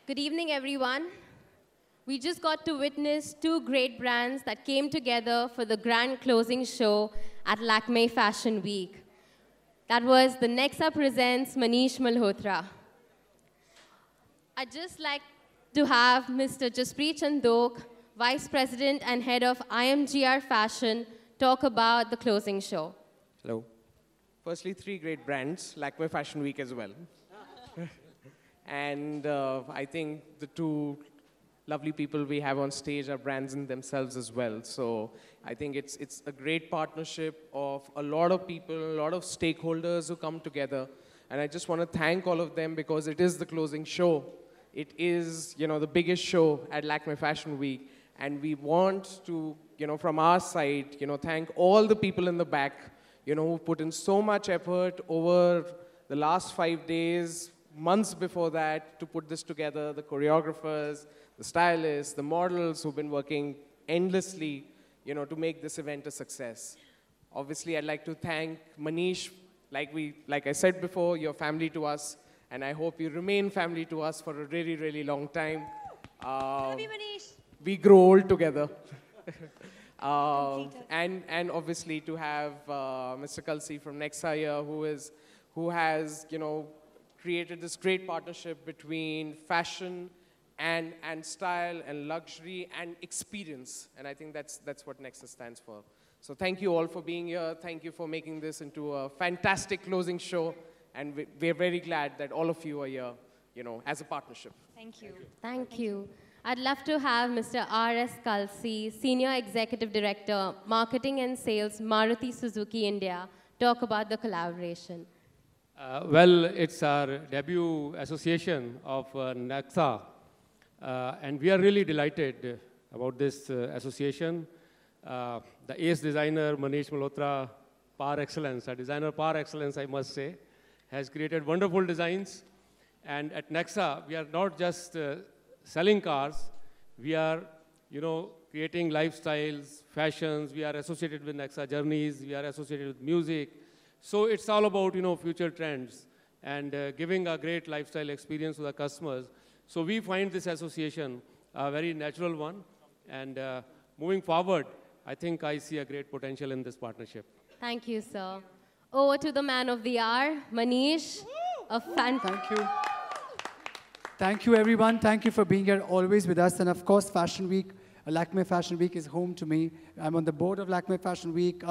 Good evening, everyone. We just got to witness two great brands that came together for the grand closing show at Lakme Fashion Week. That was the Nexa Presents Manish Malhotra. I'd just like to have Mr. Jaspreet Chandok, Vice President and Head of IMGR Fashion, talk about the closing show. Hello. Firstly, three great brands, Lakme Fashion Week as well. And I think the two lovely people we have on stage are brands in themselves as well. So I think it's a great partnership of a lot of people, a lot of stakeholders who come together. And I just want to thank all of them because it is the closing show. It is, the biggest show at Lakme Fashion Week. And we want to, from our side, thank all the people in the back, who put in so much effort over the last 5 days, months before that, to put this together, the choreographers, the stylists, the models who've been working endlessly, to make this event a success. Obviously, I'd like to thank Manish. Like I said before, you're family to us, and I hope you remain family to us for a really, really long time. Love you, Manish. We grow old together. And obviously to have Mr. Kalsi from Nexa here, who has, created this great partnership between fashion and style and luxury and experience. And I think that's what Nexa stands for. So thank you all for being here. Thank you for making this into a fantastic closing show. And we're very glad that all of you are here, as a partnership. Thank you. Thank you. I'd love to have Mr. R.S. Kalsi, Senior Executive Director, Marketing and Sales, Maruti Suzuki India, talk about the collaboration. Well, it's our debut association of Nexa, and we are really delighted about this association. The ace designer, Manish Malhotra, par excellence, a designer par excellence, I must say, has created wonderful designs. And at Nexa, we are not just selling cars, we are, creating lifestyles, fashions, we are associated with Nexa journeys, we are associated with music. So it's all about, future trends and giving a great lifestyle experience to the customers. So we find this association a very natural one. And moving forward, I think I see a great potential in this partnership. Thank you, sir. Over to the man of the hour, Manish. Thank you. Thank you, everyone. Thank you for being here always with us. And of course, Fashion Week, Lakme Fashion Week is home to me. I'm on the board of Lakme Fashion Week.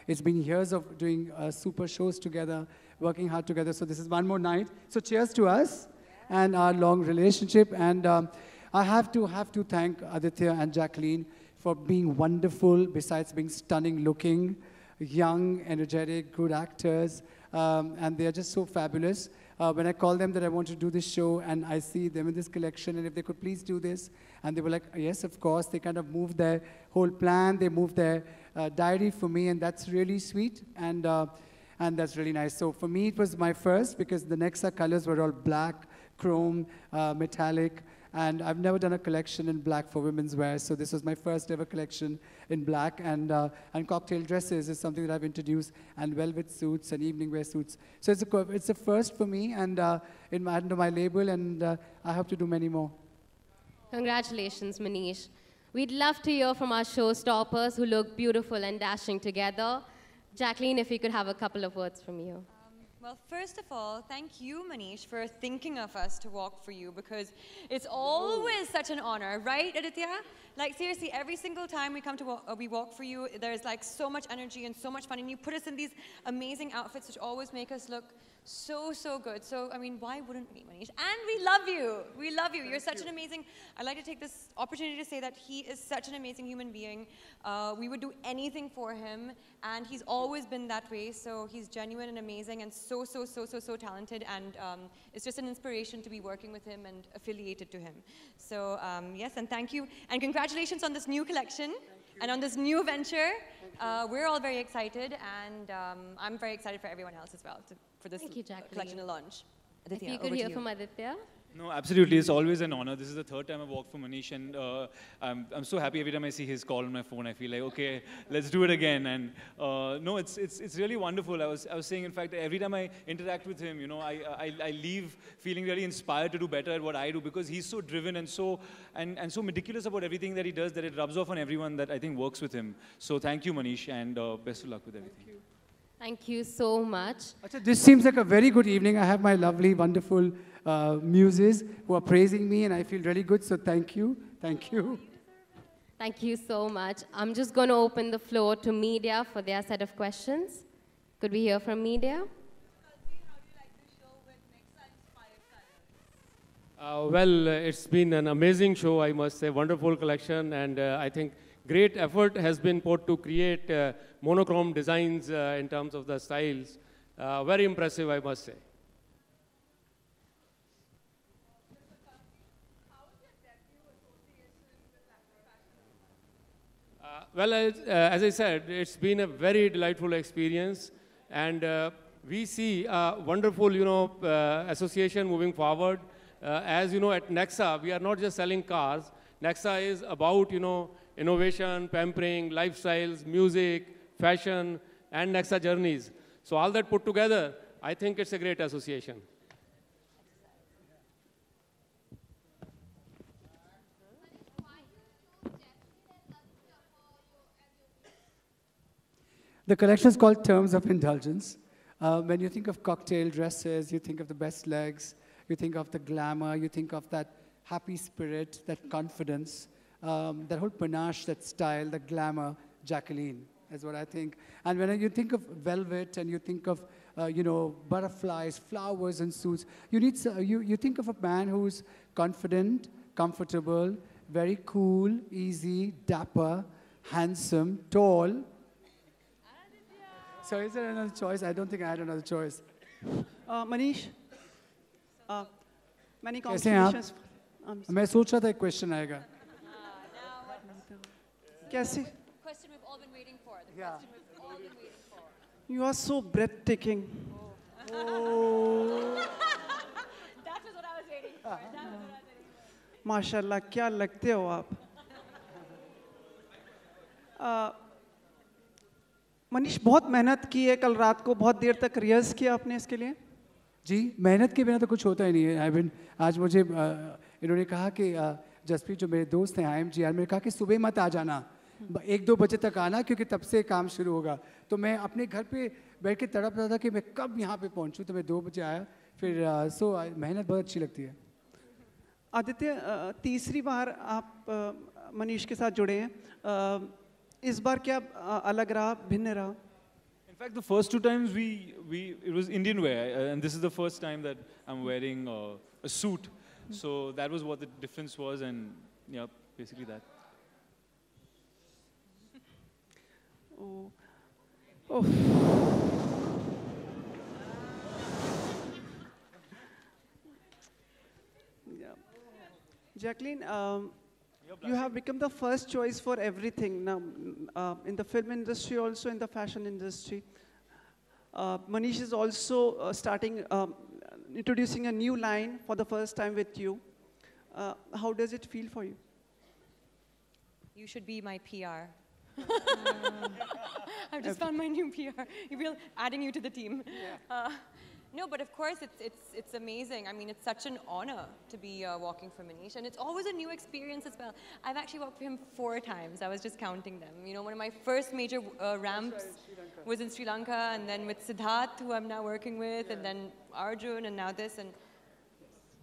It's been years of doing super shows together, working hard together. So this is one more night. So cheers to us and our long relationship. And I have to thank Aditya and Jacqueline for being wonderful, besides being stunning looking, young, energetic, good actors. And they are just so fabulous. When I call them that I want to do this show and I see them in this collection and if they could please do this, and they were like, yes, of course. They kind of moved their whole plan. They moved their diary for me, and that's really sweet, and that's really nice. So for me, it was my first because the Nexa colors were all black, chrome, metallic, and I've never done a collection in black for women's wear, so this was my first ever collection in black, and cocktail dresses is something that I've introduced, and velvet suits and evening wear suits. So it's a first for me, and under my label, and I hope to do many more. Congratulations, Manish. We'd love to hear from our showstoppers who look beautiful and dashing together. Jacqueline, if we could have a couple of words from you. Well, first of all, thank you, Manish, for thinking of us to walk for you, because it's always such an honor, right, Aditya? Like, seriously, every single time we come to we walk for you, there's like so much energy and so much fun, and you put us in these amazing outfits which always make us look so, so good. So, I mean, why wouldn't we, Manish? And we love you. We love you. You're such an amazing... I'd like to take this opportunity to say that he is such an amazing human being. We would do anything for him, and he's always been that way. So he's genuine and amazing and so, so, so, so, so talented. And it's just an inspiration to be working with him and affiliated to him. So, yes, and thank you. And congratulations on this new collection and on this new venture. We're all very excited, and I'm very excited for everyone else as well for this collection to launch. Aditya, if you could hear from Aditya. No, absolutely. It's always an honor. This is the third time I've walked for Manish, and I'm so happy every time I see his call on my phone. I feel like, okay, let's do it again. And no, it's really wonderful. I was saying, in fact, every time I interact with him, you know, I leave feeling really inspired to do better at what I do, because he's so driven and so meticulous about everything that he does that it rubs off on everyone that I think works with him. So thank you, Manish, and best of luck with everything. Thank you so much. Achha, this seems like a very good evening. I have my lovely, wonderful muses who are praising me, and I feel really good. So thank you. Thank you. Thank you so much. I'm just going to open the floor to media for their set of questions. Could we hear from media? Well, it's been an amazing show, I must say. Wonderful collection, and I think great effort has been put to create monochrome designs in terms of the styles. Very impressive, I must say. Well, as I said, it's been a very delightful experience, and we see a wonderful, association moving forward. As you know, at Nexa, we are not just selling cars. Nexa is about, innovation, pampering, lifestyles, music, fashion, and Nexa journeys. So all that put together, I think it's a great association. The collection is called Terms of Indulgence. When you think of cocktail dresses, you think of the best legs, you think of the glamour, you think of that happy spirit, that confidence, that whole panache, that style, the glamour, Jacqueline is what I think. And when you think of velvet and you think of, butterflies, flowers and suits, you think of a man who's confident, comfortable, very cool, easy, dapper, handsome, tall. So is there another choice? I don't think I had another choice. Manish, many कैसे हैं आप? congratulations. मैं सोच रहा था एक question आएगा. कैसे? Question we've all been waiting for. The Yeah. question we've all been waiting for. You are so breathtaking. That was what I was waiting for. That was what I was waiting for. माशाल्लाह क्या लगते हो आप? मनीष बहुत मेहनत की है कल रात को बहुत देर तक रिहर्स किया आपने इसके लिए जी मेहनत के बिना तो कुछ होता ही नहीं है आज मुझे इन्होंने कहा कि जसप्रीत जो मेरे दोस्त हैं IMGR मैंने कहा कि सुबह मत आ जाना 1-2 बजे तक आना क्योंकि तब से काम शुरू होगा तो मैं अपने घर पे बैठ के तड़प रहा था कि मैं कब यहाँ पे पहुँचूँ तो मैं 2 बजे आया फिर मेहनत बहुत अच्छी लगती है आदित्य तीसरी बार आप मनीष के साथ जुड़े हैं इस बार क्या अलग रहा भिन्न रहा In fact, the first 2 times it was Indian wear, and this is the first time that I'm wearing a suit. So that was what the difference was, and yeah, basically that. Oh. Yeah. Jacqueline, you have become the first choice for everything now, in the film industry, also in the fashion industry. Manish is also introducing a new line for the first time with you. How does it feel for you? You should be my PR. I've just found my new PR. We're adding you to the team. Yeah. No, but of course it's amazing. I mean, it's such an honor to be walking for Manish, and it's always a new experience as well. I've actually walked for him 4 times. I was just counting them. You know, one of my first major ramps was in Sri Lanka, and then with Siddharth, who I'm now working with, and then Arjun, and now this. And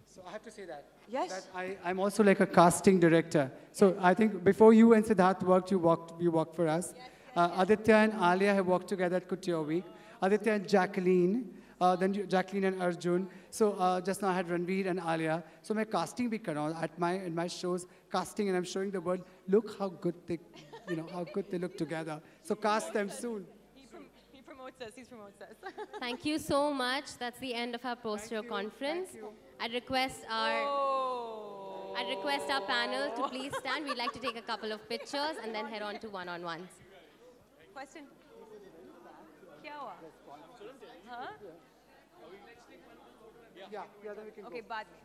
so I have to say that. Yes. That I'm also like a casting director. So I think before you and Siddharth worked, you walked for us. Yes, yes, Aditya and Alia have worked together at Couture Week. Aditya and Jacqueline. Then Jacqueline and Arjun. So just now I had Ranveer and Alia. So मैं casting भी कर रहा हूँ in my shows casting, and I'm showing the world. Look how good they, how good they look together. So cast them soon. He promotes us. He promotes us. Thank you so much. That's the end of our post-show conference. I'd request our panel to please stand. We'd like to take a couple of pictures and then head on to one-on-ones. Question. क्या हुआ? Huh? Yeah, then we can Okay, बाद में.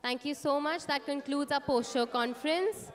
Thank you so much. That concludes our post-show conference.